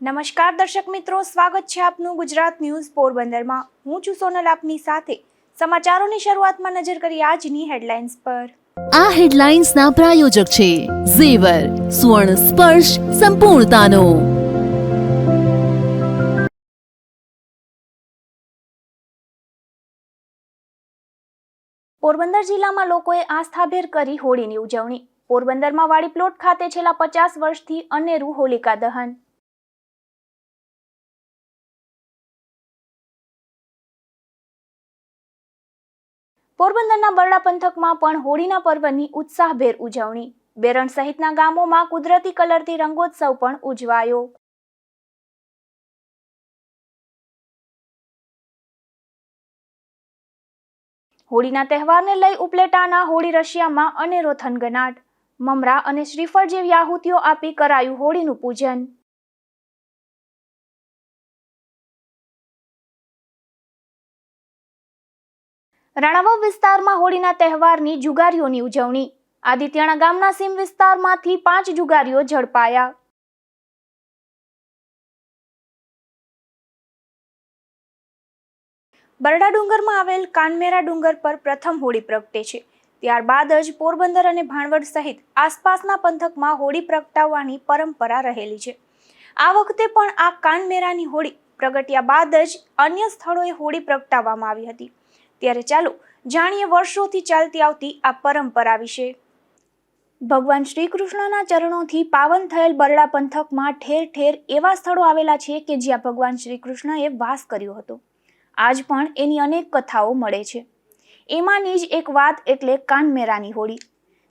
નમસ્કાર દર્શક મિત્રો, સ્વાગત છે આપનું ગુજરાત ન્યૂઝ પોરબંદરમાં। હું છું સોનલ, આપની સાથે સમાચારોની શરૂઆતમાં નજર કરીએ આજની હેડલાઇન્સ પર। આ હેડલાઇન્સના પ્રાયોજક છે ઝેવર, સ્વર્ણ સ્પર્શ સંપૂર્ણતાનો। પોરબંદર જિલ્લામાં લોકોએ આસ્થાભેર કરી હોળીની ઉજવણી। પોરબંદરમાં વાડી પ્લોટ ખાતે છેલ્લા 50 વર્ષથી અનેરું હોલિકા દહન। પોરબંદરના બરડા પંથકમાં પણ હોળીના પર્વની ઉત્સાહભેર ઉજવણી। બેરણ સહિતના ગામોમાં કુદરતી કલરથી રંગોત્સવ પણ ઉજવાયો। હોળીના તહેવારને લઈ ઉપલેટાના હોળી રશિયામાં અનેરો થનગનાટ। મમરા અને શ્રીફળ જેવી આહુતિઓ આપી કરાયું હોળીનું પૂજન। રાણાવાવ વિસ્તારમાં હોળીના તહેવારની જુગારીઓની ઉજવણી। આદિત્યાણા ગામના સીમ વિસ્તારમાંથી 5 જુગારીઓ ઝડપાયા। બરડા ડુંગરમાં આવેલ કાનમેરા ડુંગર પર પ્રથમ હોળી પ્રગટે છે। ત્યારબાદ જ પોરબંદર અને ભાણવડ સહિત આસપાસના પંથકમાં હોળી પ્રગટાવવાની પરંપરા રહેલી છે। આ વખતે પણ આ કાનમેરાની હોળી પ્રગટ્યા બાદ જ અન્ય સ્થળોએ હોળી પ્રગટાવવામાં આવી હતી। ત્યારે ચાલો જાણીએ વર્ષોથી ચાલતી આવતી આ પરંપરા વિશે। ભગવાન શ્રી કૃષ્ણના ચરણોથી પાવન થયેલ બરડા પંથકમાં ઠેર ઠેર એવા સ્થળો આવેલા છે કે જ્યાં ભગવાન શ્રી કૃષ્ણએ વાસ કર્યો હતો। આજ પણ એની અનેક કથાઓ મળે છે। એમાંની જ એક વાત એટલે કાનમેરાની હોળી।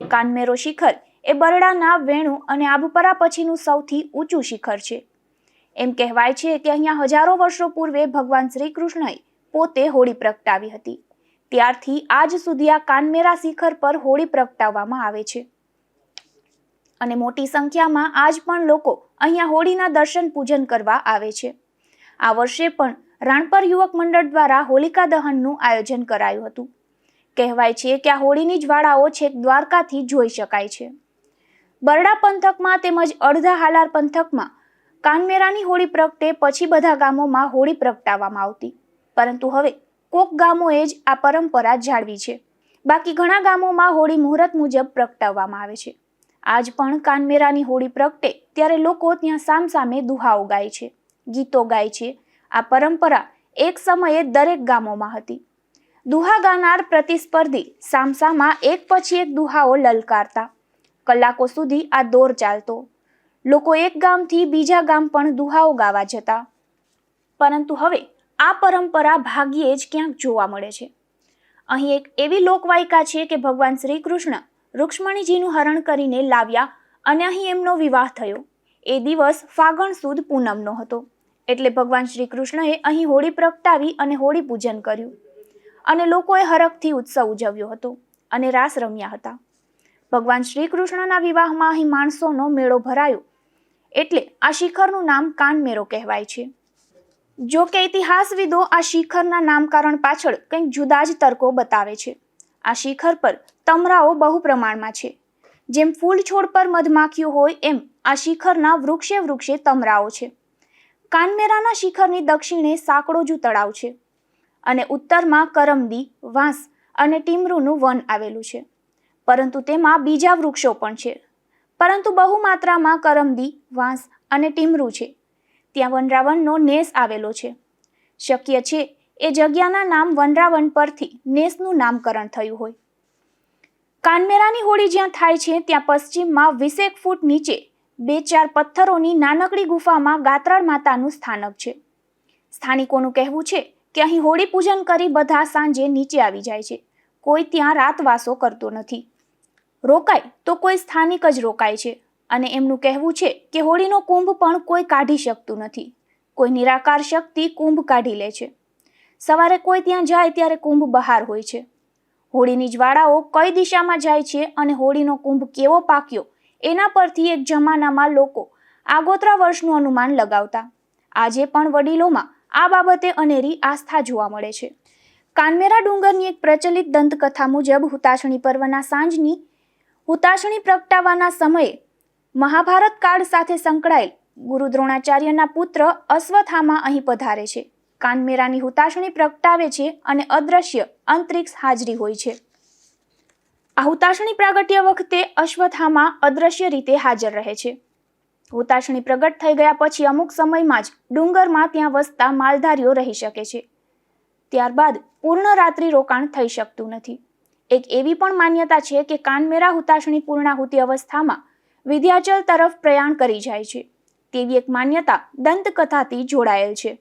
કાનમેરો શિખર એ બરડાના વેણુ અને આબપરા પછીનું સૌથી ઊંચું શિખર છે। એમ કહેવાય છે કે અહીંયા હજારો વર્ષો પૂર્વે ભગવાન શ્રી કૃષ્ણએ પોતે હોળી પ્રગટાવી હતી। ત્યારથી આજ સુધી આ કાનમેરા શિખર પર હોળી પ્રગટાવવામાં આવે છે અને મોટી સંખ્યામાં આજ પણ લોકો અહીંયા હોળીના દર્શન પૂજન કરવા આવે છે। આ વર્ષે પણ રાણપર યુવક મંડળ દ્વારા હોલિકા દહનનું આયોજન કરાયું હતું। કહેવાય છે કે આ હોળીની જ્વાળાઓ છેક દ્વારકાથી જોઈ શકાય છે। બરડા પંથકમાં તેમજ અડધા હાલાર પંથકમાં કાનમેરાની હોળી પ્રગટે પછી બધા ગામોમાં હોળી પ્રગટાવવામાં આવતી, પરંતુ હવે કોક ગામોએ જ આ પરંપરા જાળવી છે। બાકી ઘણા ગામોમાં હોળી મુહૂર્ત મુજબ પ્રગટાવવામાં આવે છે। આજ પણ કાનમેરાની હોળી પ્રગટે ત્યારે લોકો ત્યાં સામસામે દુહાઓ ગાય છે, ગીતો ગાય છે। આ પરંપરા એક સમયે દરેક ગામોમાં હતી। દુહા ગાનાર પ્રતિસ્પર્ધી સામસામાં એક પછી એક દુહાઓ લલકારતા। કલાકો સુધી આ દોર ચાલતો। લોકો એક ગામથી બીજા ગામ પણ દુહાઓ ગાવા જતા, પરંતુ હવે આ પરંપરા ભાગ્યે જ ક્યાંક જોવા મળે છે। અહીં એક એવી લોકવાયકા છે કે ભગવાન શ્રી કૃષ્ણ રૂક્ષ્મણીજીનું હરણ કરીને લાવ્યા અને અહીં એમનો વિવાહ થયો। એ દિવસ ફાગણ સુદ પૂનમનો હતો, એટલે ભગવાન શ્રી કૃષ્ણએ અહીં હોળી પ્રગટાવી અને હોળી પૂજન કર્યું અને લોકોએ હરખથી ઉત્સવ ઉજવ્યો હતો અને રાસ રમ્યા હતા। ભગવાન શ્રી કૃષ્ણના વિવાહમાં અહીં માણસોનો મેળો ભરાયો, એટલે આ શિખરનું નામ કાનમેરો કહેવાય છે। જો કે ઇતિહાસવિદો આ શિખરના નામકરણ પાછળ કંઈક જુદા જ તર્કો બતાવે છે। આ શિખર પર તમરાઓ બહુ પ્રમાણમાં છે। જેમ ફૂલ છોડ પર મધમાખીઓ હોય એમ આ શિખરના વૃક્ષે વૃક્ષે તમરાઓ છે। કાનમેરાના શિખરની દક્ષિણે સાંકળોજુ તળાવ છે અને ઉત્તરમાં કરમદી, વાંસ અને ટીમરૂનું વન આવેલું છે, પરંતુ તેમાં બીજા વૃક્ષો પણ છે, પરંતુ બહુ માત્રામાં કરમદી, વાંસ અને ટીમરૂ છે। ત્યાં વનરાવનનો નેસ આવેલો છે। શક્ય છે એ જગ્યાના નામ વનરાવન પરથી નેસનું નામકરણ થયું હોય। કાનમેરાની હોળી જ્યાં થાય છે ત્યાં પશ્ચિમમાં 20 ફૂટ નીચે 2-4 પથ્થરોની નાનકડી ગુફામાં ગાત્રાળ માતાનું સ્થાનક છે। સ્થાનિકોનું કહેવું છે કે અહીં હોળી પૂજન કરી બધા સાંજે નીચે આવી જાય છે। કોઈ ત્યાં રાતવાસો કરતો નથી। રોકાય તો કોઈ સ્થાનિક જ રોકાય છે અને એમનું કહેવું છે કે હોળીનો કુંભ પણ કોઈ કાઢી શકતું નથી। કોઈ નિરાકાર શક્તિ કુંભ કાઢી લે છે। સવારે કોઈ ત્યાં જાય ત્યારે કુંભ બહાર હોય છે। હોળીની જ્વાળાઓ કઈ દિશામાં જાય છે અને હોળીનો કુંભ કેવો પાક્યો એના પરથી એક જમાનામાં લોકો આગોતરા વર્ષનું અનુમાન લગાવતા। આજે પણ વડીલોમાં આ બાબતે અનેરી આસ્થા જોવા મળે છે। કાનમેરા ડુંગરની એક પ્રચલિત દંતકથા મુજબ હુતાશણી પર્વના સાંજની હુતાશણી પ્રગટાવવાના સમયે મહાભારત કાળ સાથે સંકળાયેલ ગુરુ દ્રોણાચાર્યના પુત્ર અશ્વત્થામા અહીં પધારે છે, કાનમેરાની હુતાશણી પ્રગટાવે છે અને અદ્રશ્ય અંતરિક્ષ હાજરી હોય છે. આ હુતાશણી પ્રાગટ્ય વખતે અશ્વત્થામા અદ્રશ્ય રીતે હાજર રહે છે. હુતાશણી પ્રગટ થઈ ગયા પછી અમુક સમયમાં જ ડુંગરમાં ત્યાં વસતા માલધારીઓ રહી શકે છે. ત્યારબાદ પૂર્ણ રાત્રિ રોકાણ થઈ શકતું નથી. એક એવી પણ માન્યતા છે કે કાનમેરા હુતાશણી પૂર્ણાહુતિ અવસ્થામાં વિંધ્યાચલ તરફ પ્રયાણ કરી જાય છે. તેવી એક માન્યતા દંતકથાથી જોડાયેલ છે.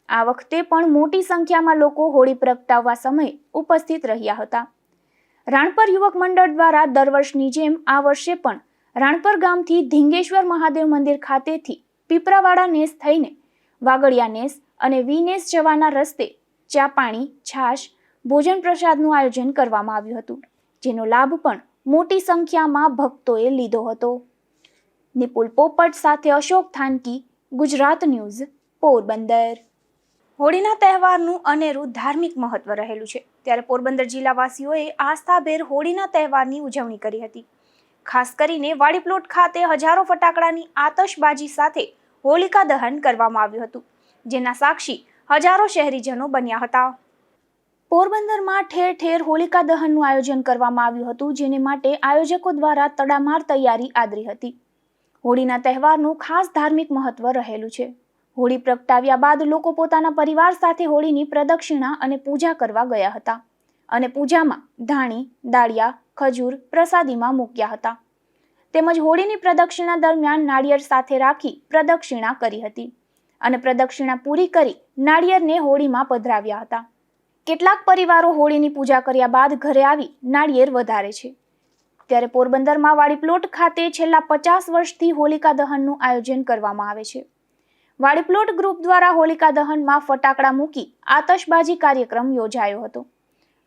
આ વખતે પણ મોટી સંખ્યામાં લોકો હોળી પ્રગટાવવા સમયે ઉપસ્થિત રહ્યા હતા. રાણપર યુવક મંડળ દ્વારા દર વર્ષની જેમ આ વર્ષે પણ રાણપર ગામથી ધીંગેશ્વર મહાદેવ મંદિર ખાતેથી પીપરાવાડા નેસ થઈને વાગડિયા નેસ અને વીનેસ જવાના રસ્તે ચા પાણી, છાશ, ભોજન પ્રસાદનું આયોજન કરવામાં આવ્યું હતું, જેનો લાભ પણ મોટી સંખ્યામાં ભક્તોએ લીધો હતો. નિપુલ પોપટ સાથે અશોક થાનકી, ગુજરાત ન્યૂઝ, પોરબંદર. હોળીના તહેવારનું અનેરું ધાર્મિક મહત્વ રહેલું છે, ત્યારે પોરબંદર જિલ્લાવાસીઓએ આસ્થાભેર હોળીના તહેવારની ઉજવણી કરી હતી. ખાસ કરીને વાડી પ્લોટ ખાતે હજારો ફટાકડાની આતશબાજી સાથે હોલિકા દહન કરવામાં આવ્યું હતું, જેના સાક્ષી હજારો શહેરીજનો બન્યા હતા. પોરબંદરમાં ઠેર ઠેર હોલિકા દહનનું આયોજન કરવામાં આવ્યું હતું, જેને માટે આયોજકો દ્વારા તડામાર તૈયારી આદરી હતી. હોળીના તહેવારનું ખાસ ધાર્મિક મહત્વ રહેલું છે. હોળી પ્રગટાવ્યા બાદ લોકો પોતાના પરિવાર સાથે હોળીની પ્રદક્ષિણા અને પૂજા કરવા ગયા હતા અને પૂજામાં ધાણી, દાળિયા, ખજૂર પ્રસાદીમાં મૂક્યા હતા. તેમજ હોળીની પ્રદક્ષિણા દરમિયાન નાળિયેર સાથે રાખી પ્રદક્ષિણા કરી હતી અને પ્રદક્ષિણા પૂરી કરી નાળિયેરને હોળીમાં પધરાવ્યા હતા. કેટલાક પરિવારો હોળીની પૂજા કર્યા બાદ ઘરે આવી નાળિયેર વધારે છે. ત્યારે પોરબંદરમાં વાડી પ્લોટ ખાતે છેલ્લા 50 વર્ષથી હોલિકા દહનનું આયોજન કરવામાં આવે છે. વાડી પ્લોટ ગ્રુપ દ્વારા હોલિકા દહનમાં ફટાકડા મૂકી આતશબાજી કાર્યક્રમ યોજાયો હતો.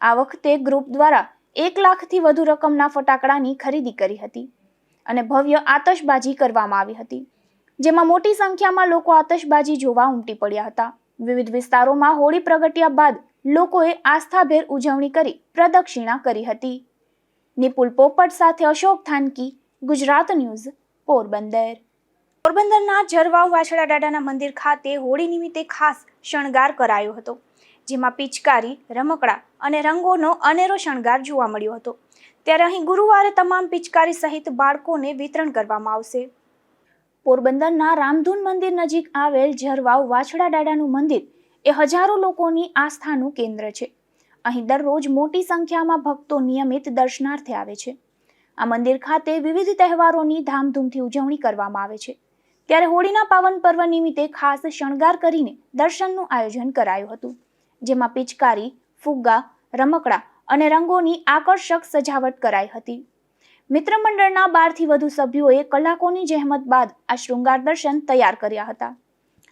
આ વખતે ગ્રુપ દ્વારા 1 લાખથી વધુ રકમના ફટાકડાની ખરીદી કરી હતી અને ભવ્ય આતશબાજી કરવામાં આવી હતી, જેમાં મોટી સંખ્યામાં લોકો આતશબાજી જોવા ઉમટી પડ્યા હતા. વિવિધ વિસ્તારોમાં હોળી પ્રગટ્યા બાદ લોકોએ આસ્થાભેર ઉજવણી કરી પ્રદક્ષિણા કરી હતી. નિપુલ પોપટ સાથે અશોક થાનકી, ગુજરાત ન્યૂઝ, પોરબંદર. પોરબંદરના ઝરવાવ વાછડા દાદાના મંદિર ખાતે હોળી નિમિત્તે ખાસ શણગાર કરાયો હતો, જેમાં પિચકારી, રમકડા અને રંગોનો અનેરો શણગાર જોવા મળ્યો હતો. ત્યારે અહીં ગુરુવારે તમામ પિચકારી સહિત બાળકોને વિતરણ કરવામાં આવશે. પોરબંદરના રામધૂન મંદિર નજીક આવેલ ઝરવાવ વાછડા દાદાનું મંદિર એ હજારો લોકોની આસ્થાનું કેન્દ્ર છે. અહીં દરરોજ મોટી સંખ્યામાં ભક્તો નિયમિત દર્શનાર્થે આવે છે. આ મંદિર ખાતે વિવિધ તહેવારોની ધામધૂમથી ઉજવણી કરવામાં આવે છે. ત્યારે હોળીના પાવન પર્વ નિમિત્તે ખાસ શણગાર કરીને દર્શનનું આયોજન કરાયું હતું, જેમાં પિચકારી, ફુગ્ગા, રમકડા અને રંગોની આકર્ષક સજાવટ કરાઈ હતી. મિત્ર મંડળના 12 થી વધુ સભ્યોએ કલાકોની જહેમત બાદ આ શૃંગાર દર્શન તૈયાર કર્યા હતા.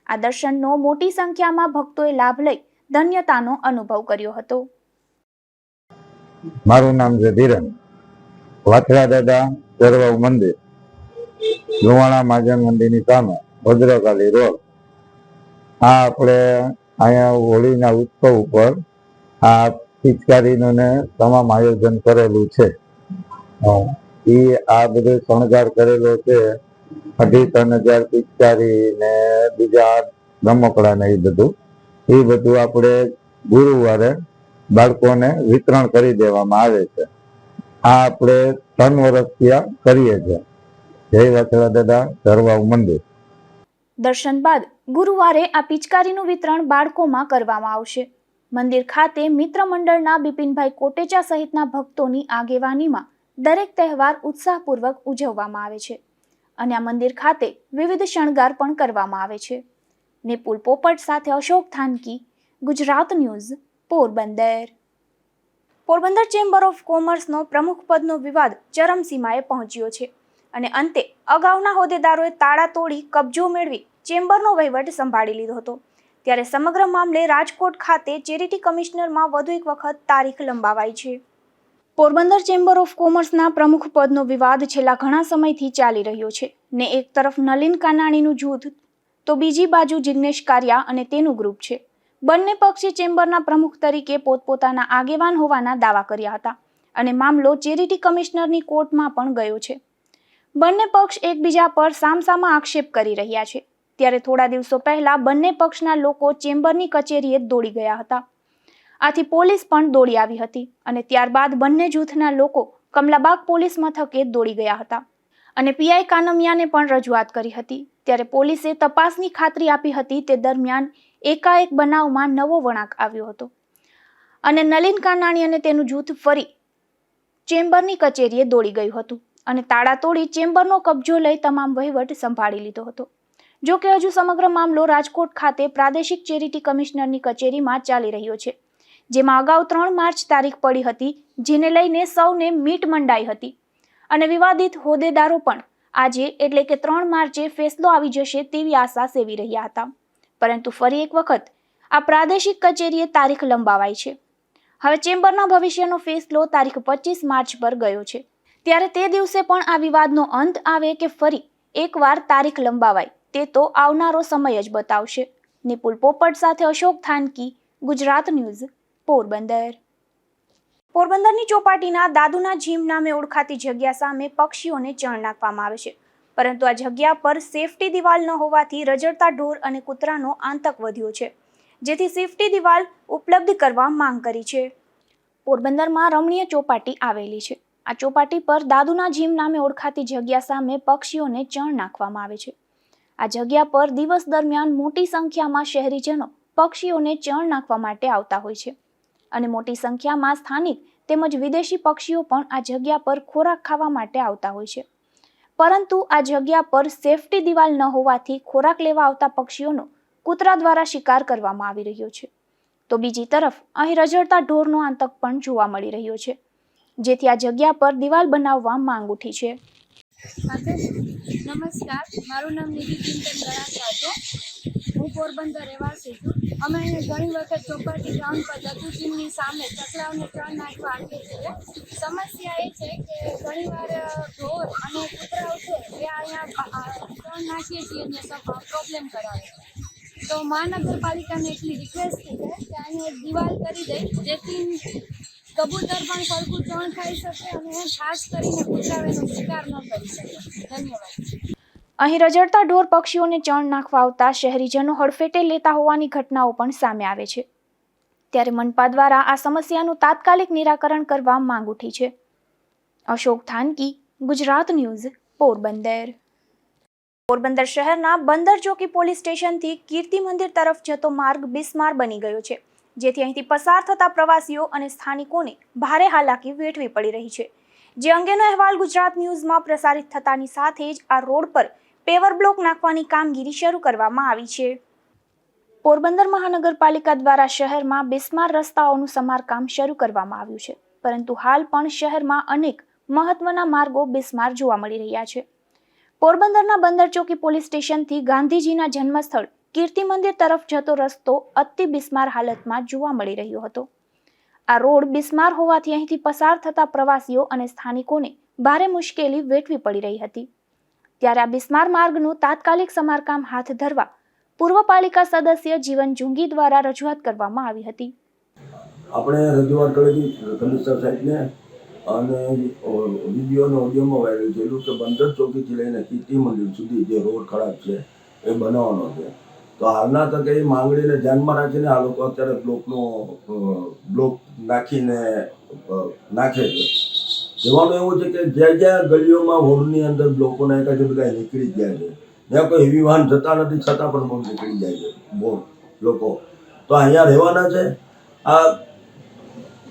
આ દર્શનનો મોટી સંખ્યામાં ભક્તોએ લાભ લઈ ધન્યતાનો અનુભવ કર્યો હતો. મારું નામ છે ધીરન. વાછડા દાદા ઝરવાવ મંદિર, લુવાણા મહાજન મંદિરની સામે, ભદ્રકાલી રોડ. આ આપણે અહીંયા હોળીના ઉત્સવ ઉપર આ પિચકારીનું ને તમામ આયોજન કરેલું છે. આ બધો શણગાર કરેલો છે. 2,500 પિચકારી ને બીજા રમકડા ને એ બધું આપણે ગુરુવારે બાળકોને વિતરણ કરી દેવામાં આવે છે. આ આપણે 3 વર્ષથી કરીએ છીએ. જય વાછડા દાદા ઝરવાવ મંદિર. દર્શન બાદ ગુરુવારે આ પિચકારીનું વિતરણ બાળકોમાં કરવામાં આવશે. મંદિર ખાતે મિત્ર મંડળના બિપિનભાઈ કોટેચા સહિતના ભક્તોની આગેવાનીમાં દરેક તહેવાર ઉત્સાહપૂર્વક ઉજવવામાં આવે છે અને આ મંદિર ખાતે વિવિધ શણગાર પણ કરવામાં આવે છે. નિપુલ પોપટ સાથે Ashok Thanki, Gujarat news, Porbandar. Porbandar chamber of કોમર્સનો પ્રમુખ પદનો વિવાદ ચરમસીમાએ પહોંચ્યો છે અને અંતે અગાઉના હોદ્દેદારોએ તાળા તોડી કબજો મેળવી ચેમ્બરનો વહીવટ સંભાળી લીધો હતો. ત્યારે સમગ્ર મામલે રાજકોટ ખાતે ચેરિટી કમિશનરમાં વધુ એક વખત તારીખ લંબાવાઈ છે. પોરબંદર ચેમ્બર ઓફ કોમર્સના પ્રમુખ પદનો વિવાદ છેલ્લા ઘણા સમયથી ચાલી રહ્યો છે ને એક તરફ નલિન કાનાણીનું જૂથ તો બીજી બાજુ જિગ્નેશ કારિયા અને તેનું ગ્રુપ છે. બંને પક્ષે ચેમ્બરના પ્રમુખ તરીકે પોતપોતાના આગેવાન હોવાના દાવા કર્યા હતા અને મામલો ચેરિટી કમિશનરની કોર્ટમાં પણ ગયો છે. બંને પક્ષ એકબીજા પર સામસામા આક્ષેપ કરી રહ્યા છે ત્યારે થોડા દિવસો પહેલા બંને પક્ષના લોકો ચેમ્બરની કચેરીએ દોડી ગયા હતા. આથી પોલીસ પણ દોડી આવી હતી અને ત્યારબાદ બંને જૂથના લોકો કમલાબાગ પોલીસ મથકે દોડી ગયા હતા અને પીઆઈ કાનમિયાને પણ રજૂઆત કરી હતી. ત્યારે પોલીસે તપાસની ખાતરી આપી હતી. તે દરમિયાન એકાએક બનાવમાં નવો વળાંક આવ્યો હતો અને નલિન કાનાણી અને તેનું જૂથ ફરી ચેમ્બરની કચેરીએ દોડી ગયું હતું અને તાળા તોડી ચેમ્બરનો કબજો લઈ તમામ વહીવટ સંભાળી લીધો હતો. જો કે હજુ સમગ્ર મામલો રાજકોટ ખાતે પ્રાદેશિક ચેરિટી કમિશનરની કચેરીમાં ચાલી રહ્યો છે, જેમાં અગાઉ 3 માર્ચ તારીખ પડી હતી, જેને લઈને સૌને મીટ મંડાઈ હતી અને વિવાદિત હોદ્દેદારો પણ આજે એટલે કે 3 માર્ચે ફેસલો આવી જશે તેવી આશા સેવી રહ્યા હતા. પરંતુ ફરી એક વખત આ પ્રાદેશિક કચેરીએ તારીખ લંબાવાઈ છે. હવે ચેમ્બરના ભવિષ્યનો ફેસલો તારીખ 25 માર્ચ પર ગયો છે. ત્યારે તે દિવસે પણ આ વિવાદનો અંત આવે કે ફરી એકવાર તારીખ લંબાવાય તે તો આવનારો સમય જ બતાવશે. નિપુલ પોપટ સાથે અશોક થાનકી, ગુજરાત ન્યૂઝ, પોરબંદર. પોરબંદરની ચોપાટીના દાદુના જીમ નામે ઓળખાતી જગ્યા સામે પક્ષીઓને ચણ નાખવામાં આવે છે, પરંતુ આ જગ્યા પર સેફટી દિવાલ ન હોવાથી રઝળતા ઢોર અને કૂતરાનો આતંક વધ્યો છે, જેથી સેફટી દિવાલ ઉપલબ્ધ કરવા માંગ કરી છે. પોરબંદરમાં રમણીય ચોપાટી આવેલી છે. આ ચોપાટી પર દાદુના જીમ નામે ઓળખાતી જગ્યા સામે પક્ષીઓને ચણ નાખવામાં આવે છે. આ જગ્યા પર દિવસ દરમિયાન મોટી સંખ્યામાં શહેરીજનો પક્ષીઓને ચણ નાખવા માટે આવતા હોય છે અને મોટી સંખ્યામાં સ્થાનિક તેમજ વિદેશી પક્ષીઓ પણ આ જગ્યા પર ખોરાક ખાવા માટે આવતા હોય છે. પરંતુ આ જગ્યા પર સેફટી દિવાલ ન હોવાથી ખોરાક લેવા આવતા પક્ષીઓનો કૂતરા દ્વારા શિકાર કરવામાં આવી રહ્યો છે. તો બીજી તરફ અહીં રઝળતા ઢોરનો આતંક પણ જોવા મળી રહ્યો છે, જેથી આ જગ્યા પર દિવાલ બનાવવા માંગ ઉઠી છે. નમસ્કાર, મારું નામ નિધિ ચિંતન ગણાતા છે. હું પોરબંદર રહેવાસી છું. અમે અહીંયા ઘણી વખત ચોપાટી ગ્રાઉન્ડ પર દતુજીની સામે ચકલાઓને ચણ નાખવા આવીએ છીએ. સમસ્યા એ છે કે ઘણીવાર ઢોર અને કૂતરાઓ છે એ અહીંયા ચણ નાખીએ છીએ અને પ્રોબ્લેમ કરાવે છે. તો મહાનગરપાલિકાને એટલી રિક્વેસ્ટ છે કે અહીંયા એક દિવાલ કરી દે, જેથી કબૂતર પણ સરખું ચણ ખાઈ શકે અને ખાસ કરીને કૂતરાઓનો શિકાર ન કરી શકે. ધન્યવાદ. અહીં રઝળતા ઢોર પક્ષીઓને ચણ નાખવા આવતા શહેરીજનો હડફેટે લેતા હોવાની ઘટનાઓ પણ સામે આવે છે. ત્યારે મનપા દ્વારા આ સમસ્યાનું તાત્કાલિક નિરાકરણ કરવા માંગ ઉઠી છે. અશોક થાનકી, ગુજરાત ન્યૂઝ, પોરબંદર. પોરબંદર શહેરના બંદર ચોકી પોલીસ સ્ટેશનથી કીર્તિ મંદિર તરફ જતો માર્ગ બિસ્માર બની ગયો છે, જેથી અહીંથી પસાર થતા પ્રવાસીઓ અને સ્થાનિકોને ભારે હાલાકી વેઠવી પડી રહી છે. જે અંગેનો અહેવાલ ગુજરાત ન્યૂઝમાં પ્રસારિત થતાની સાથે જ આ રોડ પર પેવર બ્લોક નાખવાની કામગીરી શરૂ કરવામાં આવી છે. પોરબંદર મહાનગરપાલિકા દ્વારા શહેરમાં બિસ્માર રસ્તાઓનું સમારકામ શરૂ કરવામાં આવ્યું છે, પરંતુ હાલ પણ શહેરમાં અનેક મહત્વના માર્ગો બિસ્માર જોવા મળી રહ્યા છે. પોરબંદરના બંદર ચોકી પોલીસ સ્ટેશનથી ગાંધીજીના જન્મસ્થળ કીર્તિ મંદિર તરફ જતો રસ્તો અતિ બિસ્માર હાલતમાં જોવા મળી રહ્યો હતો. આ રોડ બિસ્માર હોવાથી અહીંથી પસાર થતા પ્રવાસીઓ અને સ્થાનિકોને ભારે મુશ્કેલી વેઠવી પડી રહી હતી. ત્યારે આ બિસ્માર માર્ગનું તાત્કાલિક સમારકામ હાથ ધરવા પૂર્વ પાલિકા સદસ્ય જીવન જુંગી દ્વારા રજૂઆત કરવામાં આવી હતી. આપણે રજૂઆત કરી કમિશનર સાહેબને અને વિડીયો અને ઓડિયોમાં વાયરલ થયેલું કે બંદર ચોકીથી લઈને કીર્તિ મંદિર સુધી જે રોડ ખરાબ છે એ બનાવવાનો છે. તો હાલના તકે એ માંગણીને ધ્યાનમાં રાખીને આ લોકો અત્યારે બ્લોક નાખીને નાખે છે. કહેવાનું એવું છે કે જ્યાં જ્યાં ગલીઓમાં રોડની અંદર બ્લોકો નાખ્યા છે બધા નીકળી ગયા છે. ત્યાં કોઈ હેવી વાહન જતા નથી, છતાં પણ બહુ નીકળી જાય છે બહુ લોકો. તો અહીંયા રહેવાના છે. આ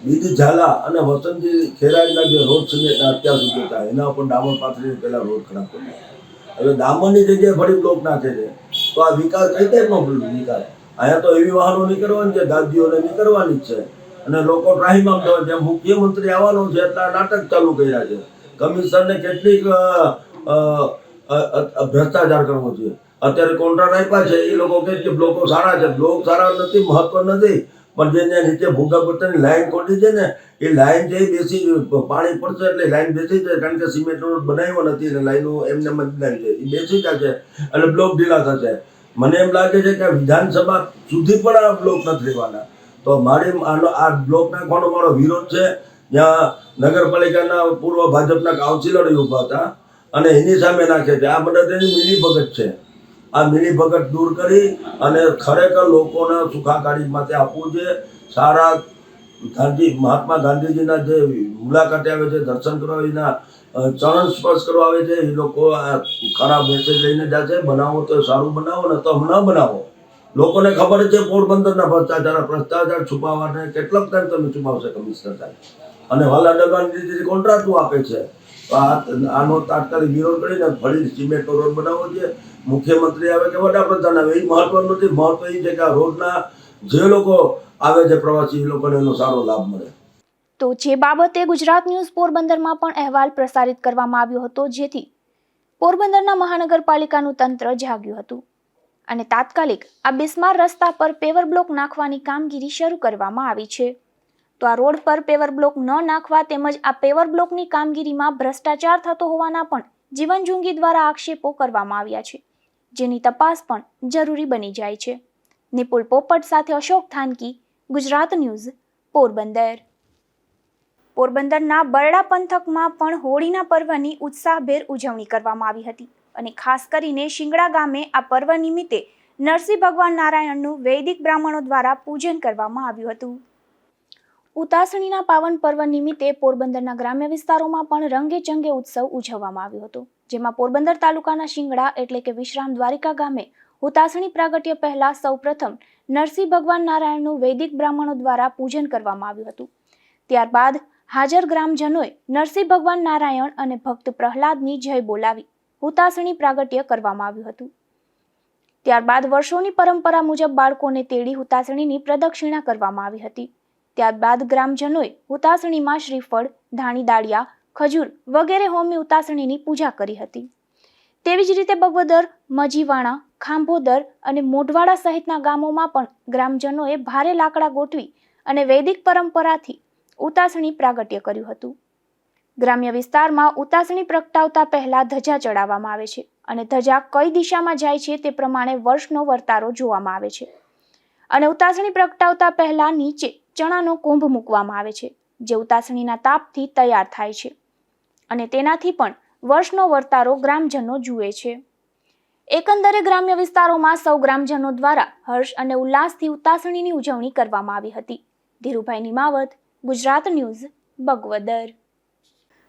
બીજી ઝાલા અને વસંતી ખેરાજના જે રોડ સિમેન્ટના અત્યાર સુધી હતા એના ઉપર ડામર પાથરીને પહેલાં રોડ ખરાબ કરી નાખ્યા. હવે ડામરની જગ્યાએ ફરી બ્લોક નાખે છે. તો આ વિકાસ કઈ ટાઈપનો વિકાસ? અહીંયા તો એવી વાહનો નીકળવાની છે, ગાડીઓને નીકળવાની જ છે અને લોકો ટ્રાફિકમાં તો જેમ મુખ્યમંત્રી આવવાનો છે એટલા નાટક ચાલુ કર્યા છે. કમિશનરને કેટલીક ભ્રષ્ટાચાર કરવો છે. અત્યારે કોન્ટ્રાક્ટ આપ્યા છે એ લોકો કહે કે બ્લોકો સારા છે. બ્લોક સારા નથી, મહત્વ નથી, પણ જે નીચે ભૂગા પટ્ટાની લાઈન ખોટી છે ને એ લાઈન જે બેસી પાણી પડશે એટલે લાઈન બેસી જાય, કારણ કે સિમેન્ટ રોડ બનાવ્યો નથી અને લાઈનો એમને મજદારી છે એ બેસી જશે એટલે બ્લોક ઢીલા થશે. મને એમ લાગે છે કે વિધાનસભા સુધી પણ આ બ્લોક નથી રહેવાના. તો મારી આ બ્લોક નાખવાનો મારો વિરોધ છે. જ્યાં નગરપાલિકાના પૂર્વ ભાજપના કાઉન્સિલર ઊભા હતા અને એની સામે નાખે છે. આ બધા તેની મિલીભગત છે. આ મિલીભગત દૂર કરી અને ખરેખર લોકોને સુખાકારી માટે આપવું છે. સારા મહાત્મા ગાંધીજીના જે મુલાકાતે આવે છે, દર્શન કરવા એના ચરણ સ્પર્શ કરવા આવે છે, એ લોકો આ ખરાબ મેસેજ લઈને જાય છે. બનાવો તો સારું બનાવો, ને તો ન બનાવો. લોકોને ખબર છે પોરબંદરના ભ્રષ્ટાચાર છુપાવવાને કેટલોક ટાઈમ તમે છુપાવશે કમિશનર સાહેબ. અને વાલા ડગાની રીતે કોન્ટ્રાક્ટો આપે છે. આનો તાત્કાલિક વિરોધ કરીને ફરી સિમેન્ટનો રોડ બનાવવો છે. મુખ્યમંત્રી આવે કે વડાપ્રધાન આવે એ મહત્વનું નથી. મહત્વ એ છે કે આ રોડના જે લોકો આવે છે પ્રવાસી, એ લોકોને એનો સારો લાભ મળે. તો જે બાબતે ગુજરાત ન્યૂઝ પોરબંદરમાં પણ અહેવાલ પ્રસારિત કરવામાં આવ્યો હતો, જેથી પોરબંદરના મહાનગરપાલિકાનું તંત્ર જાગ્યું હતું અને તાત્કાલિક આ બિસ્માર રસ્તા પર પેવર બ્લોક નાખવાની કામગીરી શરૂ કરવામાં આવી છે. તો આ રોડ પર પેવર બ્લોક ન નાખવા તેમજ આ પેવર બ્લોકની કામગીરીમાં ભ્રષ્ટાચાર થતો હોવાના પણ જીવનજુંગી દ્વારા આક્ષેપો કરવામાં આવ્યા છે, જેની તપાસ પણ જરૂરી બની જાય છે. નિપુલ પોપટ સાથે અશોક થાનકી, ગુજરાત ન્યૂઝ, પોરબંદર. પોરબંદરના બરડા પંથકમાં પણ હોળીના પર્વની ઉત્સાહભેર ઉજવણી કરવામાં આવી હતી અને ખાસ કરીને શિંગડા ગામે આ પર્વ નિમિત્તે નરસિંહ ભગવાન નારાયણનું વૈદિક બ્રાહ્મણો દ્વારા પૂજન કરવામાં આવ્યું હતું. ઉતાસણીના પાવન પર્વ નિમિત્તે પોરબંદરના ગ્રામ્ય વિસ્તારોમાં પણ રંગે ચંગે ઉત્સવ ઉજવવામાં આવ્યો હતો, જેમાં પોરબંદર તાલુકાના શિંગડા એટલે કે વિશ્રામ દ્વારિકા ગામે ઉતાસણી પ્રાગટ્ય પહેલા સૌપ્રથમ નરસિંહ ભગવાન નારાયણનું વૈદિક બ્રાહ્મણો દ્વારા પૂજન કરવામાં આવ્યું હતું. ત્યારબાદ હાજર ગ્રામજનોએ નરસિંહ ભગવાન નારાયણ અને ભક્ત પ્રહલાદની જય બોલાવી હુતાસણી પ્રાગટ્ય કરવામાં આવ્યું હતું. ત્યારબાદ વર્ષોની પરંપરા મુજબ બાળકોને તેડી હુતાસણીની પ્રદક્ષિણા કરવામાં આવી હતી. ત્યારબાદ ગ્રામજનોએ હુતાસણીમાં શ્રીફળ, ધાણી દાળિયા, ખજૂર વગેરે હોમી હુતાસણીની પૂજા કરી હતી. તેવી જ રીતે બગવદર, મજીવાણા, ખાંભોદર અને મોઢવાડા સહિતના ગામોમાં પણ ગ્રામજનોએ ભારે લાકડા ગોઠવી અને વૈદિક પરંપરાથી ઉતાસણી પ્રાગટ્ય કર્યું હતું. ગ્રામ્ય વિસ્તારમાં ઉતાસણી પ્રગટાવતા પહેલા ધજા ચડાવવામાં આવે છે અને ધજા કઈ દિશામાં જાય છે તે પ્રમાણે વર્ષનો વર્તારો જોવામાં આવે છે. અને ઉતાસણી પ્રગટાવતા પહેલા નીચે ચણાનો કુંભ મૂકવામાં આવે છે, જે ઉતાસણીના તાપથી તૈયાર થાય છે અને તેનાથી પણ વર્ષનો વર્તારો ગ્રામજનો જુએ છે. એકંદરે ગ્રામ્ય વિસ્તારોમાં સૌ ગ્રામજનો દ્વારા હર્ષ અને ઉલ્લાસથી ઉતાસણીની ઉજવણી કરવામાં આવી હતી. ધીરુભાઈ નિમાવત, ગુજરાત ન્યૂઝ, બગવદર.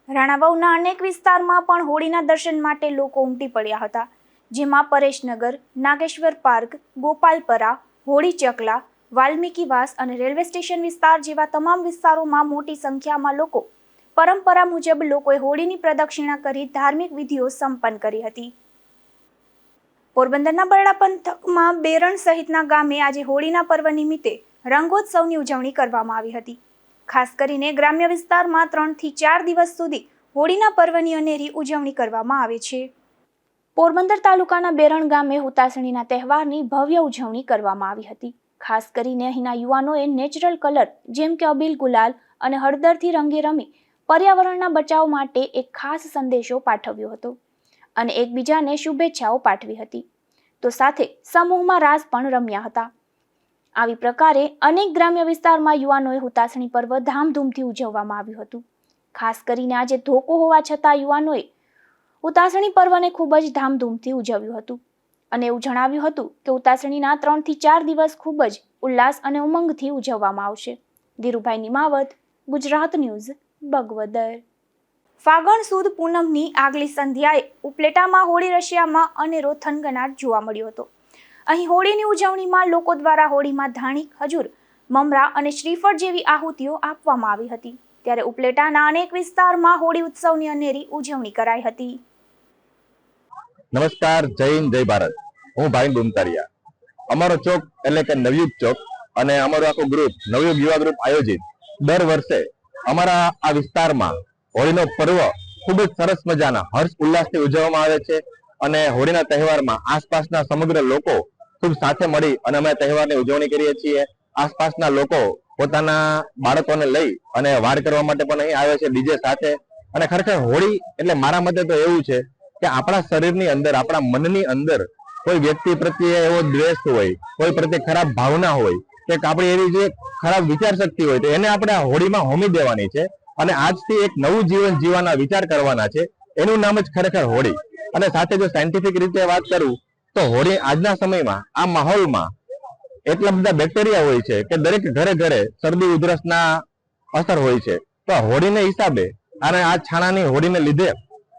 રાણાવાવના અનેક વિસ્તારમાં પણ હોળીના દર્શન માટે લોકો ઉમટી પડ્યા હતા, જેમાં પરેશનગર, નાગેશ્વર પાર્ક, ગોપાલપરા, હોળી ચકલા, વાલ્મીકીવાસ અને રેલવે સ્ટેશન વિસ્તાર જેવા તમામ વિસ્તારોમાં મોટી સંખ્યામાં લોકો પરંપરા મુજબ લોકોએ હોળીની પ્રદક્ષિણા કરી ધાર્મિક વિધિઓ સંપન્ન કરી હતી. પોરબંદરના બરડા પંથકમાં બેરણ સહિતના ગામે આજે હોળીના પર્વ નિમિત્તે રંગોત્સવની ઉજવણી કરવામાં આવી હતી. ખાસ કરીને ગ્રામ્ય વિસ્તારમાં 3 થી 4 દિવસ સુધી હોળીના પર્વની અનેરી ઉજવણી કરવામાં આવે છે. પોરબંદર તાલુકાના બેરણ ગામે હુતાસણીના તહેવારની ભવ્ય ઉજવણી કરવામાં આવી હતી. ખાસ કરીને અહીંના યુવાનોએ નેચરલ કલર જેમ કે અબીલ, ગુલાલ અને હળદરથી રંગે રમી પર્યાવરણના બચાવ માટે એક ખાસ સંદેશો પાઠવ્યો હતો અને એકબીજાને શુભેચ્છાઓ પાઠવી હતી. તો સાથે સમૂહમાં રાસ પણ રમ્યા હતા. આવી પ્રકારે અનેક ગ્રામ્ય વિસ્તારમાં યુવાનોએ હુતાસણી પર્વ ધામધૂમથી ઉજવવામાં આવ્યું હતું. ખાસ કરીને આજે ધોકો હોવા છતાં યુવાનોએ ઉતાસણી પર્વને ખૂબ જ ધામધૂમથી ઉજવ્યું હતું અને એવું જણાવ્યું હતું કે ઉતાસણીના 3 થી 4 દિવસ ખૂબ જ ઉલ્લાસ અને ઉમંગથી ઉજવવામાં આવશે. ધીરુભાઈ નિમાવત, ગુજરાત ન્યૂઝ, બગવદર. ફાગણ સુદ પૂનમની આગલી સંધ્યાએ ઉપલેટામાં હોળી રશિયામાં અનેરો થનગનાટ જોવા મળ્યો હતો. અહીં હોળીની ઉજવણીમાં લોકો દ્વારા હોળીમાં ધાણી, ખજૂર, મમરા અને શ્રીફળ જેવી આહુતિઓ આપવામાં આવી હતી. ત્યારે ઉપલેટાના અનેક વિસ્તારમાં હોળી ઉત્સવની અનેરી ઉજવણી કરાઈ હતી. નમસ્કાર, જય હિન્દ, જય ભારત. હું ભાઈ ડુમતારિયા. અમારો ચોક એટલે કે નવયુગ ચોક અને અમારું આખું ગ્રુપ નવયુગ યુવા ગ્રુપ આયોજિત દર વર્ષે અમારા આ વિસ્તારમાં હોળીનો પર્વ ખૂબ જ સરસ મજાના હર્ષ ઉલ્લાસથી ઉજવવામાં આવે છે અને હોળીના તહેવારમાં આસપાસના સમગ્ર લોકો ખૂબ સાથે મળી અને અમે તહેવારની ઉજવણી કરીએ છીએ. આસપાસના લોકો પોતાના બાળકોને લઈ અને વાર કરવા માટે પણ અહીં આવે છે ડીજે સાથે. અને ખરેખર હોળી એટલે મારા મતે તો એવું છે કે આપણા શરીરની અંદર, આપણા મનની અંદર કોઈ વ્યક્તિ પ્રત્યે એવો દ્વેષ હોય, કોઈ પ્રત્યે ખરાબ ભાવના હોય કે આપણી એવી જે ખરાબ વિચાર શક્તિ હોય તો એને આપણે હોળીમાં હોમી દેવાની છે અને આજથી એક નવું જીવન જીવવાના વિચાર કરવાના છે. એનું નામ જ ખરેખર હોળી. અને સાથે જો સાયન્ટિફિક રીતે વાત કરું તો હોળી આજના સમયમાં આ માહોલમાં એટલા બધા બેક્ટેરિયા હોય છે કે દરેક ઘરે ઘરે શરદી ઉધરસના અસર હોય છે. તો હોળીને હિસાબે અને આ છાણાની હોળીને લીધે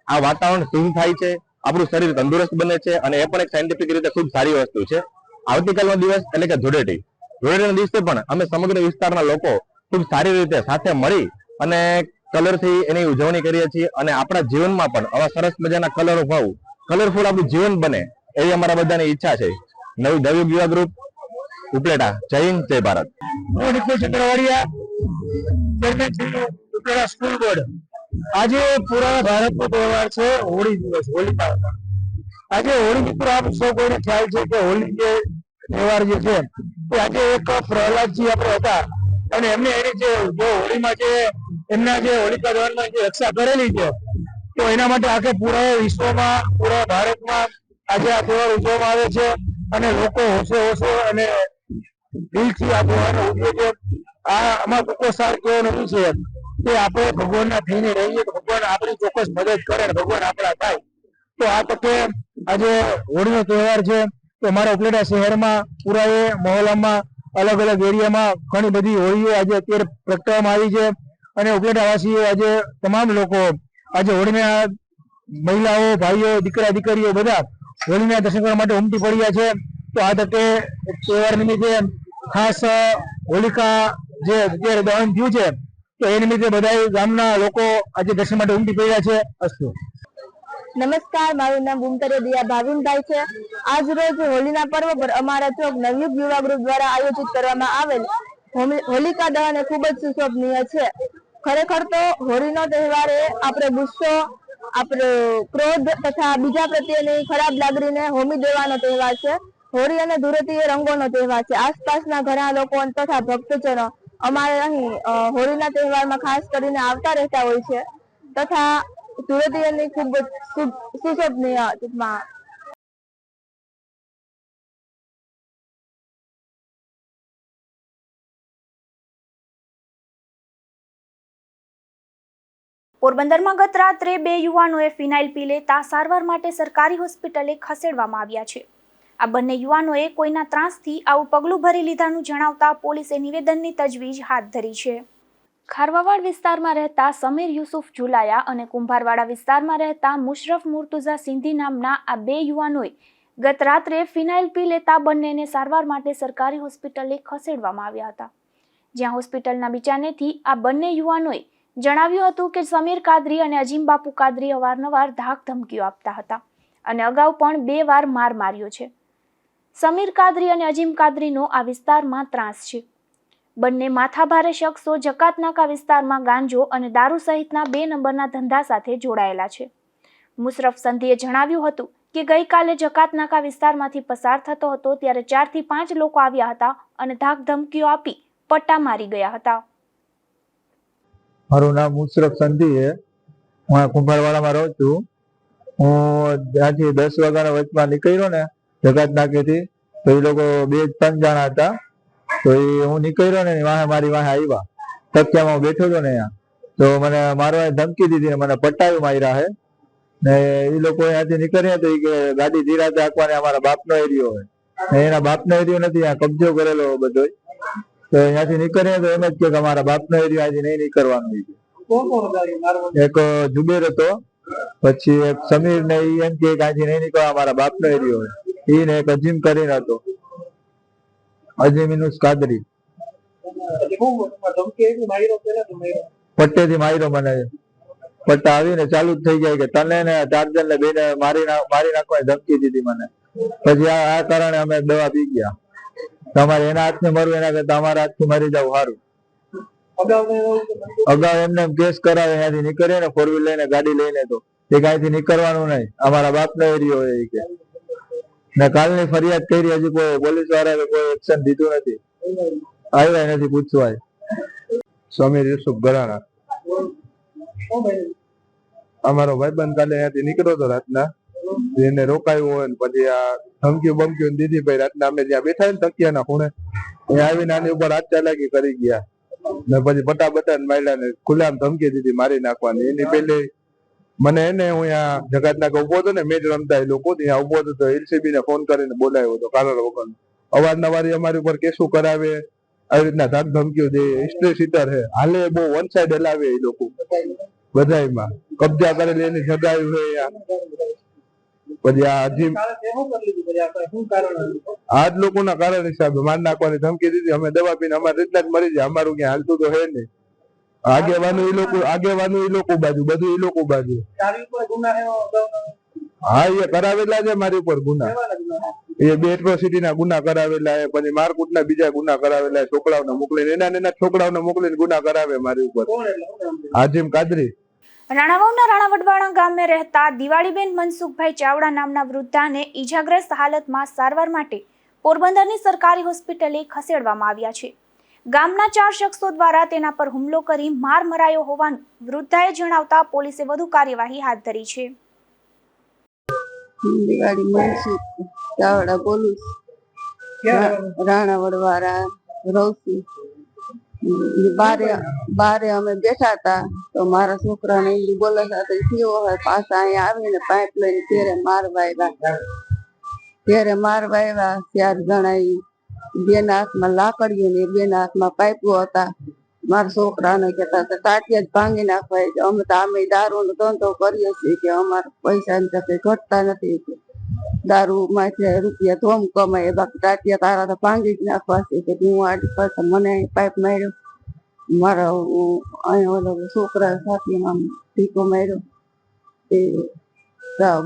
આ વાતાવરણ શુદ્ધ થાય છે, આપણું શરીર તંદુરસ્ત બને છે અને એ પણ એક સાયન્ટિફિક રીતે ખૂબ સારી વસ્તુ છે. આવતીકાલનો દિવસ એટલે કે ધૂળેટીના દિવસે પણ અમે સમગ્ર વિસ્તારના લોકો ખૂબ સારી રીતે સાથે મળી અને કલરથી એની ઉજવણી કરીએ છીએ અને આપણા જીવનમાં પણ આવા સરસ મજાના કલર ભાવ કલરફુલ આપણું જીવન બને એવી અમારા બધાની ઈચ્છા છે. નવયુગ યુવા ગ્રુપ ઉપલેટા. જય હિન્દ, જય ભારત. સ્કૂલ બોર્ડ આજે પૂરા ભારતનો તહેવાર છે હોળી દિવસ, હોલિકા. આજે હોળી મિત્રો આપ સૌ કોઈને ખ્યાલ છે કે હોળી જે તહેવાર જે છે એ આજે એક પ્રહલાદજી આપણે હતા અને એમને એની જે હોળીમાં જે એમના જે હોલિકા દહનમાં જે રક્ષા કરેલી છે તો એના માટે આખે પૂરા વિશ્વમાં પૂરા ભારતમાં આજે આ તહેવાર ઉજવવામાં આવે છે અને લોકો હોશે અને દિલથી આ તહેવારને ઉજવે છે. આ આમાં ટૂંકો સાર કેવો નથી છે કે આપણે ભગવાનના થઈને રહીએ તો ભગવાન આપણી ચોક્કસ મદદ કરે અને ભગવાન આપણા થાય. તો આ તકે આજે હોળીનો તહેવાર છે તો અમારા ઉપલેટા શહેરમાં પૂરા એ મહોલ્લામાં અલગ અલગ એરિયામાં ઘણી બધી હોળીઓ આજે અત્યારે પ્રગટાવવામાં આવી છે અને ઉપલેટાવાસીઓ આજે તમામ લોકો આજે હોળીના મહિલાઓ, ભાઈઓ, દીકરા દીકરીઓ બધા હોળીના દર્શન કરવા માટે ઉમટી પડ્યા છે. તો આ તકે તહેવાર નિમિત્તે ખાસ હોલિકા જે અત્યારે દહન થયું છે તો એ નિમિત્તે બધા ગામના લોકો આજે દર્શન માટે ઉમટી પડ્યા છે. અસ્તુ. નમસ્કાર, મારું નામ બુમતરિયા દિયા ભાવિનભાઈ છે. આજ રોજ હોળીના પર્વ પર અમારા ચોક નવયુગ યુવા ગ્રુપ દ્વારા આયોજિત કરવામાં આવેલ હોલિકા દહન એ ખૂબ જ સુશોભનીય છે. ખરેખર તો હોળીનો તહેવાર એ આપણે ગુસ્સો, આપણો ક્રોધ તથા બીજા પ્રત્યેની ખરાબ લાગણીને હોમી દેવાનો તહેવાર છે. હોળી અને ધૂળેટી એ રંગોનો તહેવાર છે. આસપાસના ઘણા લોકો તથા ભક્તજનો અમારે અહીં હોળીના તહેવારમાં ખાસ કરીને આવતા રહેતા હોય છે તથા ધૂળેટીની ખૂબ જ સુશોભનીય ટૂંકમાં પોરબંદરમાં ગત રાત્રે 2 યુવાનોએ ફિનાઇલ પી લેતા સારવાર માટે સરકારી હોસ્પિટલે ખસેડવામાં આવ્યા છે. આ બંને યુવાનોએ કોઈના ત્રાસથી આવું પગલું ભરી લીધાનું જણાવતા પોલીસે નિવેદનની તજવીજ હાથ ધરી છે. ખારવાવાડ વિસ્તારમાં રહેતા સમીર યુસુફ ઝુલાયા અને કુંભારવાડા વિસ્તારમાં રહેતા મુશરફ મુર્તુઝા સિંધી નામના આ 2 યુવાનોએ ગત રાત્રે ફિનાઇલ પી લેતા બંનેને સારવાર માટે સરકારી હોસ્પિટલે ખસેડવામાં આવ્યા હતા. જ્યાં હોસ્પિટલના બિચાનેથી આ બંને યુવાનોએ જણાવ્યું હતું કે સમીર કાદરી અને અજીમ બાપુ કાદરી અવારનવાર ધાક ધમકીઓ આપતા હતા અને અગાઉ પણ 2 વાર માર માર્યો છે. સમીર કાદરી અને અજીમ કાદરીનો આ વિસ્તારમાં ત્રાસ છે. બંને માથાભારે શખ્સો જકાતનાકા વિસ્તારમાં ગાંજો અને દારૂ સહિતના 2 નંબરના ધંધા સાથે જોડાયેલા છે. મુશરફ સંધીએ જણાવ્યું હતું કે ગઈકાલે જકાતનાકા વિસ્તારમાંથી પસાર થતો હતો ત્યારે 4 થી 5 લોકો આવ્યા હતા અને ધાક ધમકીઓ આપી પટ્ટા મારી ગયા હતા. મારું નામ મુશરફ સંધી છે. હું કુંભારવાડામાં રહું છું. હું ત્યાંથી 10 વાગ્યાના વચમાં નીકળ્યો ને જકાત નાકેથી તો એ લોકો 2-3 જણા હતા. તો એ હું નીકળ્યો ને મારી વાહે આવ્યા. તકિયામાં હું બેઠો હતો ને અહીંયા તો મને મારવાની ધમકી દીધી ને મને પટાવી માર્યા હે ને એ લોકો અહીંયાથી નીકળ્યા તો કે ગાડી ધીરાતે આંકવાને અમારા બાપનો એરિયો હોય ને એના બાપનો એરિયો નથી, આ કબજો કરેલો બધો. તો અહીંયાથી નીકળ્યા તો એમ જ કે અમારા બાપનો એરિયો અહીંથી નહીં નીકળવાનું. એક જુબેર હતો, પછી એક સમીર ને એ એમ કે અહીંથી નહીં નીકળવા અમારા બાપનો એરિયો હોય. એ ને એક અજીમ કરીને હતો, અજીમ ઇનુસ કાદરી. પટ્ટેથી માર્યો મને. પટ્ટા આવીને ચાલુ જ થઈ જાય કે તને ને 4 જણને બેને મારી નાખવાની ધમકી દીધી મને. પછી આ કારણે અમે દવા પી ગયા. તમારે એના હાથથી મરવું એના કરતા અમારા હાથથી મરી જવું સારું. અગાઉ એમને કેસ કરાવે ત્યાંથી નીકળે ને 4 વ્હીલ લઈને ગાડી લઈને તો એ કાંઈથી નીકળવાનું નહીં, અમારા બાપનો એરિયો હોય કે. ને કાલની ફરિયાદ કરી, હજી કોઈ પોલીસ વાળા કોઈ એક્શન દીધું નથી, આવ્યા નથી પૂછવા. સમીર યુસુફ ગરાણા. અમારો ભાઈબંધ કાલે ત્યાંથી નીકળ્યો હતો રાતના, એને રોકાયું હોય ને પછી આ ધમકીઓ બમકીઓ દીધી. ભાઈ રાતના અમે જ્યાં બેઠા ને તકિયાના ખૂણે અહીંયા આવીને આની ઉપર હાથ ચાલાકી કરી ગયા ને પછી પટા માર્યા ને ખુલ્લામ ધમકી દીધી મારી નાખવાની. એની પેલે મને એને હું અહીંયા જગતના ઉભો હતો ને મેચ રમતા એ લોકો ત્યાં ઉભો હતો તો એલસીબી ને ફોન કરીને બોલાવ્યો હતો કારણ વગર. અવારનવાર અમારી ઉપર કેસું કરાવે, આવી રીતના ધાક ધમકીઓ દે. હિસ્ટ્રી સીટર છે, હાલે બહુ વન સાઈડ હલાવે એ લોકો બધાયમાં. કબજા કરેલી એની જગાયું છે પછી આ હજી આજ લોકોના કારણ હિસાબે માર નાખવાની ધમકી દીધી. અમે દવા પીને અમારી રીતના જ મરી જાય, અમારું ક્યાં હાલતું તો હે નહીં. આગેવાનું એ લોકો બાજુ, બધું એ લોકો બાજુ. હા, એ કરાવેલા છે મારી ઉપર ગુના. એ 2 એટ્રોસિટી ના ગુના કરાવેલા છે, પછી મારકુટ ના બીજા ગુના કરાવેલા, છોકરાઓને મોકલીને એના છોકરાઓને મોકલીને ગુના કરાવે મારી ઉપર. હાજીમ કાદરી. રાણાવાવના રાણાવડવાણા ગામે રહેતા દિવાળીબેન મનસુખભાઈ ચાવડા નામના વૃદ્ધાને ઈજાગ્રસ્ત હાલતમાં સારવાર માટે પોરબંદરની સરકારી હોસ્પિટલે ખસેડવામાં આવ્યા છે. ગામના 4 શખ્સો દ્વારા તેના પર હુમલો કરી માર મરાયો હોવાનું વૃદ્ધાએ જણાવતા પોલીસે વધુ કાર્યવાહી હાથ ધરી છે. દિવાળી મનસુખ ચાવડા બોલું, રાણાવડવાળા રહું છું. બારે અમે બેઠા હતા તો મારા છોકરાને હિન્દી બોલે છે થયો હોય. પાછા અહીંયા આવીને પાઇપ લઈને ત્યારે મારવા આવ્યા. 4 જણા, બેના હાથમાં લાકડીઓ ને બેના હાથમાં પાઇપો હતા. મારા છોકરાને કહેતા હતા ટાટિયા જ ભાંગી નાખવા. અમે તો આમે દારૂનો ધંધો કરીએ છીએ કે અમારા પૈસા ની કઈ ઘટતા નથી. દારૂ માંથી રૂપિયા ધોમ કમાય, બાકી ટાટિયા તારા તો ભાંગી જ નાખવા છે. કે હું આડી પાસે મને પાઇપ માર્યો. મારા અહીંયા છોકરા સાથીમાં ટીકો માર્યો. એ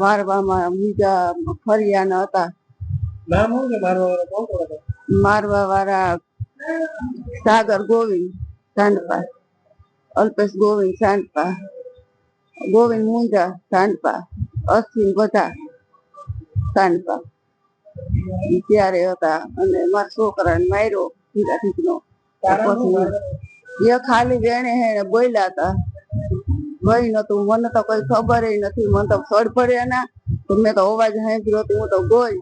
મારવામાં બીજા ફરિયાના હતા. મારવા વાળા સાગર ગોવિંદ સાંડપા, અલ્પેશ ગોવિંદ સાંડપા, ગોવિંદ મુંજા સાંડપા, અશ્વિન બધા સાંડપા ત્યારે હતા. અને મારા છોકરાને માર્યો ઠીકનો. એ ખાલી વેણે હેને બોલ્યા હતા, કઈ નતું. મને તો કઈ ખબર નથી, મને તો સડ પડે ના. મેં તો અવાજ સાંભળ્યો હતો, હું તો ગોઈ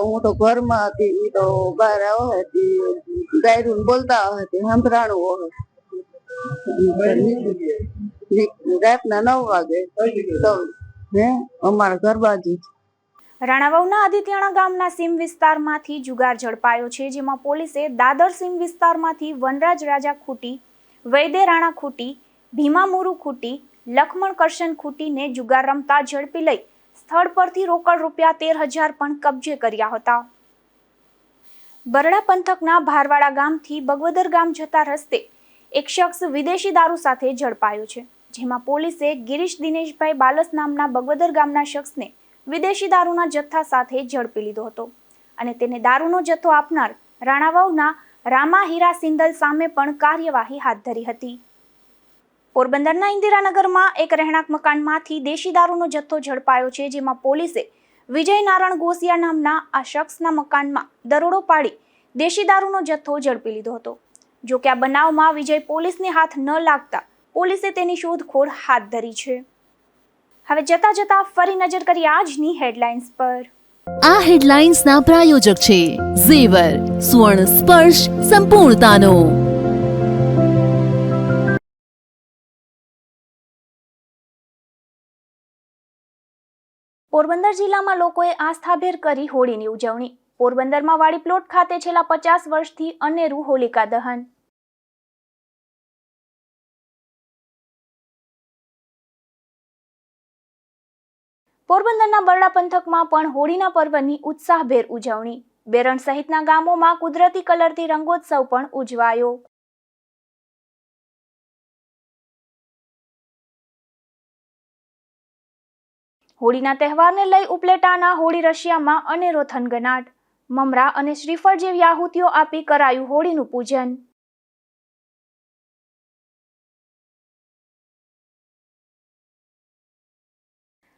હું તો ઘરમાં હતી. એ તો બહાર આવે ગાયરું બોલતા હતી, સંભળાણું હોય. રાતના 9 વાગે અમારા ઘર બાજુ. રાણાવાવના આદિત્યાણા ગામના સીમ વિસ્તારમાંથી જુગાર ઝડપાયો છે, જેમાં પોલીસે દાદર સીમ વિસ્તારમાંથી વનરાજ રાજા ખૂટી, વૈદે રાણા ખૂટી, ભીમા મુરુ ખૂટી, લખમણ કરશન ખૂટીને જુગાર રમતા ઝડપી લઈ સ્થળ પરથી રોકડ રૂપિયા 13,000 પણ કબજે કર્યા હતા. બરડા પંથકના ભારવાડા ગામથી બગવદર ગામ જતા રસ્તે એક શખ્સ વિદેશી દારૂ સાથે ઝડપાયો છે, જેમાં પોલીસે ગિરીશ દિનેશભાઈ બાલસ નામના બગવદર ગામના શખ્સને વિદેશી દારૂના જથ્થા સાથે ઝડપી લીધો હતો અને તેને દારૂનો જથ્થો આપનાર રાણાવાવના રામા હીરા સિંદલ સામે પણ કાર્યવાહી હાથ ધરી હતી. પોરબંદરના ઇન્દિરાનગરમાં એક રહેણાંક મકાનમાંથી દેશી દારૂનો જથ્થો ઝડપાયો છે, જેમાં પોલીસે વિજય નારાયણ ગોસિયા નામના આ શખ્સના મકાનમાં દરોડો પાડી દેશી દારૂનો જથ્થો ઝડપી લીધો હતો. જો કે આ બનાવમાં વિજય પોલીસને હાથ ન લાગતા પોલીસે તેની શોધખોળ હાથ ધરી છે. હવે જતા જતા ફરી નજર કરીએ આજની હેડલાઇન્સ પર. આ હેડલાઇન્સના પ્રાયોજક છે ઝેવર, સુવર્ણ સ્પર્શ સંપૂર્ણતાનો. પોરબંદર જિલ્લામાં લોકોએ આસ્થાભેર કરી હોળીની ઉજવણી. પોરબંદરમાં વાડી પ્લોટ ખાતે છેલ્લા 50 વર્ષથી અનેરું હોલિકા દહન. પોરબંદરના બરડા પંથકમાં પણ હોળીના પર્વની ઉત્સાહભેર ઉજવણી. બેરણ સહિતના ગામોમાં કુદરતી કલરથી રંગોત્સવ પણ ઉજવાયો. હોળીના તહેવારને લઈ ઉપલેટાના હોળી રશિયામાં અનેરો થનગનાટ. મમરા અને શ્રીફળ જેવી આહુતિઓ આપી કરાયું હોળીનું પૂજન.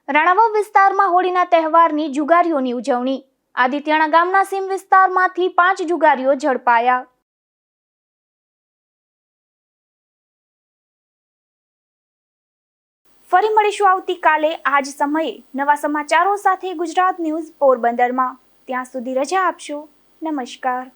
રાણાવાવ વિસ્તારમાં હોળીના તહેવારની જુગારીઓની ઉજવણી. આદિત્યાણા ગામના સીમ વિસ્તારમાંથી 5 જુગારીઓ ઝડપાયા. ફરી મળીશું આવતીકાલે આ જ સમયે નવા સમાચારો સાથે ગુજરાત ન્યૂઝ પોરબંદરમાં. ત્યાં સુધી રજા આપશો. નમસ્કાર.